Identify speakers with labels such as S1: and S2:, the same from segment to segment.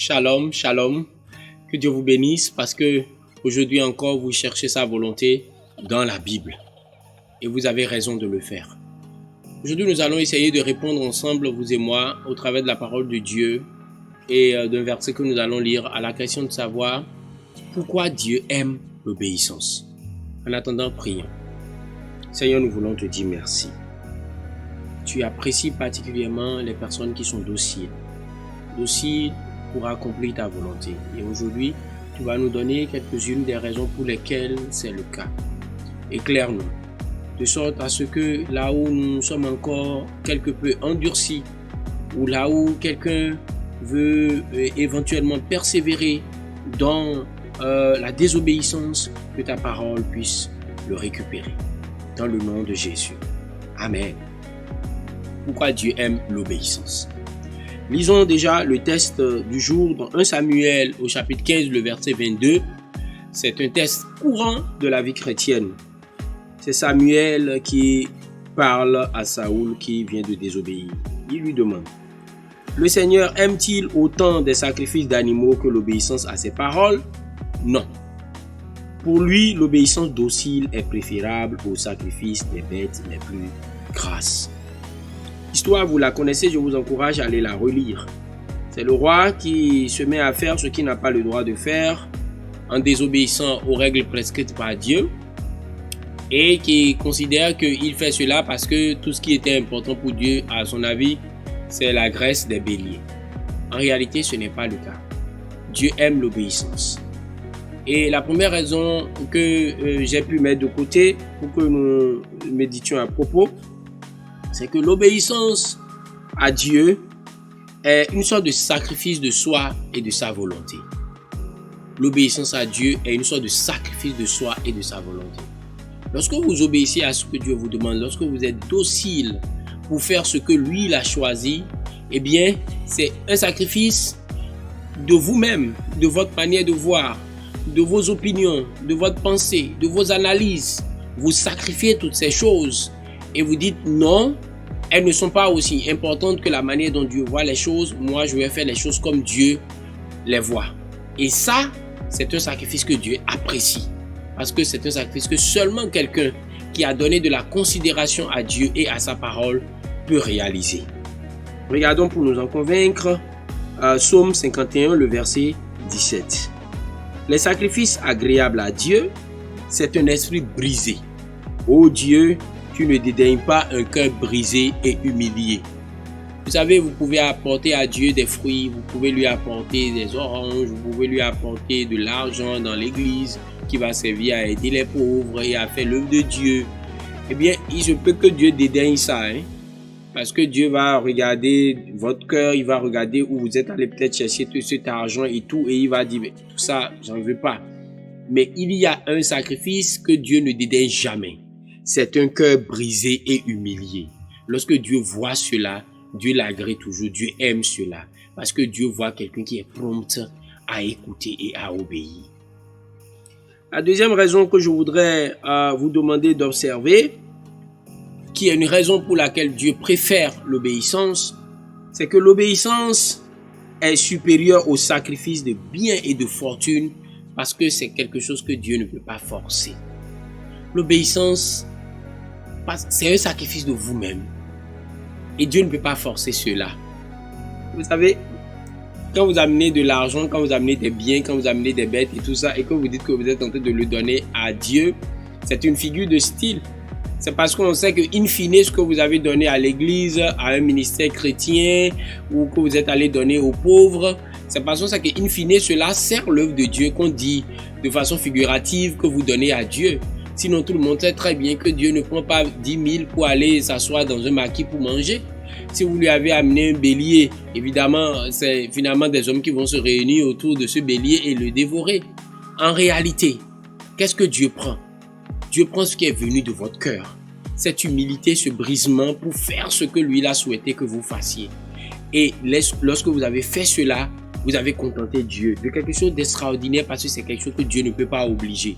S1: Shalom, shalom. Que Dieu vous bénisse parce que aujourd'hui encore vous cherchez sa volonté dans la Bible. Et vous avez raison de le faire. Aujourd'hui nous allons essayer de répondre ensemble, vous et moi, au travers de la parole de Dieu et d'un verset que nous allons lire à la question de savoir pourquoi Dieu aime l'obéissance. En attendant, prions. Seigneur, nous voulons te dire merci. Tu apprécies particulièrement les personnes qui sont dociles pour accomplir ta volonté. Et aujourd'hui, tu vas nous donner quelques-unes des raisons pour lesquelles c'est le cas. Éclaire-nous, de sorte à ce que là où nous sommes encore quelque peu endurcis, ou là où quelqu'un veut éventuellement persévérer dans la désobéissance, que ta parole puisse le récupérer. Dans le nom de Jésus. Amen. Pourquoi Dieu aime l'obéissance? Lisons déjà le texte du jour dans 1 Samuel au chapitre 15, le verset 22. C'est un texte courant de la vie chrétienne. C'est Samuel qui parle à Saoul qui vient de désobéir. Il lui demande: le Seigneur aime-t-il autant des sacrifices d'animaux que l'obéissance à ses paroles? Non. Pour lui, l'obéissance docile est préférable au sacrifice des bêtes les plus grasses. L'histoire, vous la connaissez, je vous encourage à aller la relire. C'est le roi qui se met à faire ce qu'il n'a pas le droit de faire en désobéissant aux règles prescrites par Dieu et qui considère qu'il fait cela parce que tout ce qui était important pour Dieu, à son avis, c'est la graisse des béliers. En réalité, ce n'est pas le cas. Dieu aime l'obéissance. Et la première raison que j'ai pu mettre de côté pour que nous méditions à propos, c'est que l'obéissance à Dieu est une sorte de sacrifice de soi et de sa volonté. L'obéissance à Dieu est une sorte de sacrifice de soi et de sa volonté. Lorsque vous obéissez à ce que Dieu vous demande, lorsque vous êtes docile pour faire ce que lui il a choisi, eh bien, c'est un sacrifice de vous-même, de votre manière de voir, de vos opinions, de votre pensée, de vos analyses. Vous sacrifiez toutes ces choses et vous dites non, elles ne sont pas aussi importantes que la manière dont Dieu voit les choses. Moi, je vais faire les choses comme Dieu les voit. Et ça, c'est un sacrifice que Dieu apprécie. Parce que c'est un sacrifice que seulement quelqu'un qui a donné de la considération à Dieu et à sa parole peut réaliser. Regardons pour nous en convaincre Psaume 51, le verset 17. Les sacrifices agréables à Dieu, c'est un esprit brisé. Ô Dieu, tu ne dédaignes pas un cœur brisé et humilié. Vous savez, vous pouvez apporter à Dieu des fruits, vous pouvez lui apporter des oranges, vous pouvez lui apporter de l'argent dans l'église qui va servir à aider les pauvres et à faire l'œuvre de Dieu. Eh bien, il se peut que Dieu dédaigne ça, parce que Dieu va regarder votre cœur, il va regarder où vous êtes allé peut-être chercher tout cet argent et tout, et il va dire, tout ça, j'en veux pas. Mais il y a un sacrifice que Dieu ne dédaigne jamais. C'est un cœur brisé et humilié. Lorsque Dieu voit cela, Dieu l'agrée toujours, Dieu aime cela. Parce que Dieu voit quelqu'un qui est prompt à écouter et à obéir. La deuxième raison que je voudrais vous demander d'observer, qui est une raison pour laquelle Dieu préfère l'obéissance, c'est que l'obéissance est supérieure au sacrifice de biens et de fortune parce que c'est quelque chose que Dieu ne peut pas forcer. L'obéissance, c'est un sacrifice de vous-même et Dieu ne peut pas forcer cela. Vous savez, quand vous amenez de l'argent, quand vous amenez des biens, quand vous amenez des bêtes et tout ça et que vous dites que vous êtes en train de le donner à Dieu, c'est une figure de style. C'est parce qu'on sait que in fine, ce que vous avez donné à l'église, à un ministère chrétien ou que vous êtes allé donner aux pauvres, c'est parce qu'on sait que in fine, cela sert l'œuvre de Dieu qu'on dit de façon figurative que vous donnez à Dieu. Sinon, tout le monde sait très bien que Dieu ne prend pas 10 000 pour aller s'asseoir dans un maquis pour manger. Si vous lui avez amené un bélier, évidemment, c'est finalement des hommes qui vont se réunir autour de ce bélier et le dévorer. En réalité, qu'est-ce que Dieu prend? Dieu prend ce qui est venu de votre cœur. Cette humilité, ce brisement pour faire ce que lui a souhaité que vous fassiez. Et lorsque vous avez fait cela, vous avez contenté Dieu de quelque chose d'extraordinaire parce que c'est quelque chose que Dieu ne peut pas obliger.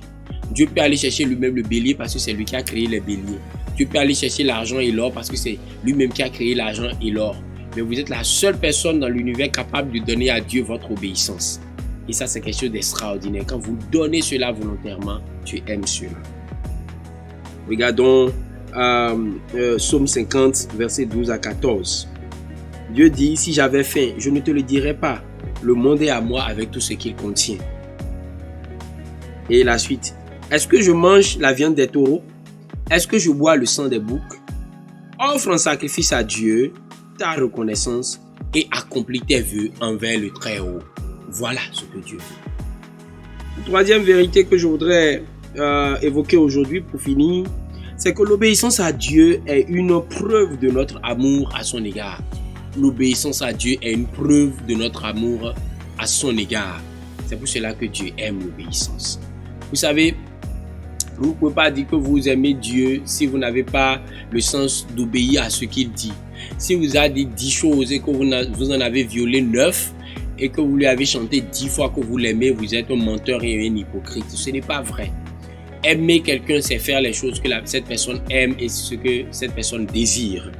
S1: Dieu peut aller chercher lui-même le bélier parce que c'est lui qui a créé les béliers. Dieu peut aller chercher l'argent et l'or parce que c'est lui-même qui a créé l'argent et l'or. mais vous êtes la seule personne dans l'univers capable de donner à Dieu votre obéissance. Et ça, c'est quelque chose d'extraordinaire. Quand vous donnez cela volontairement, Dieu aime cela. Regardons Psaume 50, versets 12 à 14. Dieu dit, si j'avais faim, je ne te le dirais pas. Le monde est à moi avec tout ce qu'il contient. Et la suite. Est-ce que je mange la viande des taureaux? Est-ce que je bois le sang des boucs? Offre en sacrifice à Dieu ta reconnaissance et accomplis tes vœux envers le Très-Haut. Voilà ce que Dieu veut. La troisième vérité que je voudrais évoquer aujourd'hui pour finir, c'est que l'obéissance à Dieu est une preuve de notre amour à son égard. L'obéissance à Dieu est une preuve de notre amour à son égard. C'est pour cela que Dieu aime l'obéissance. Vous savez, vous ne pouvez pas dire que vous aimez Dieu si vous n'avez pas le sens d'obéir à ce qu'il dit. Si vous avez dit 10 choses et que vous en avez violé 9 et que vous lui avez chanté 10 fois que vous l'aimez, vous êtes un menteur et un hypocrite. Ce n'est pas vrai. Aimer quelqu'un, c'est faire les choses que cette personne aime et ce que cette personne désire.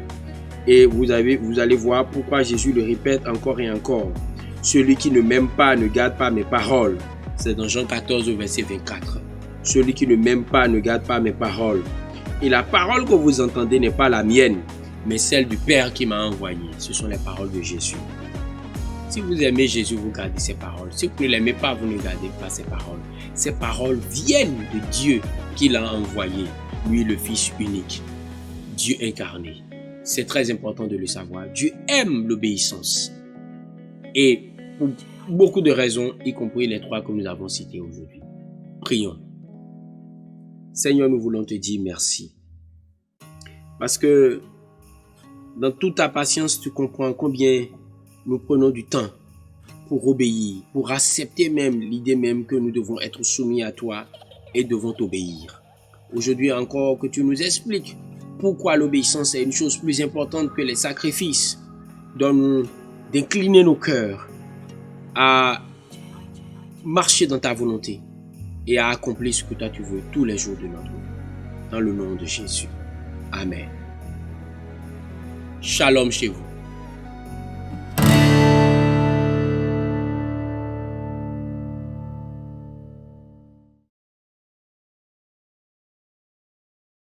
S1: Et vous allez voir pourquoi Jésus le répète encore et encore. Celui qui ne m'aime pas ne garde pas mes paroles. C'est dans Jean 14, verset 24. Celui qui ne m'aime pas ne garde pas mes paroles. Et la parole que vous entendez n'est pas la mienne, mais celle du Père qui m'a envoyé. Ce sont les paroles de Jésus. Si vous aimez Jésus, vous gardez ses paroles. Si vous ne l'aimez pas, vous ne gardez pas ses paroles. Ces paroles viennent de Dieu qui l'a envoyé, lui le Fils unique, Dieu incarné. C'est très important de le savoir. Dieu aime l'obéissance. Et pour beaucoup de raisons, y compris les 3 que nous avons cités aujourd'hui. Prions. Seigneur, nous voulons te dire merci. Parce que dans toute ta patience, tu comprends combien nous prenons du temps pour obéir, pour accepter même l'idée même que nous devons être soumis à toi et devons t'obéir. Aujourd'hui encore, que tu nous expliques pourquoi l'obéissance est une chose plus importante que les sacrifices. Donne-nous d'incliner nos cœurs à marcher dans ta volonté et à accomplir ce que toi tu veux tous les jours de notre vie. Dans le nom de Jésus. Amen. Shalom chez vous.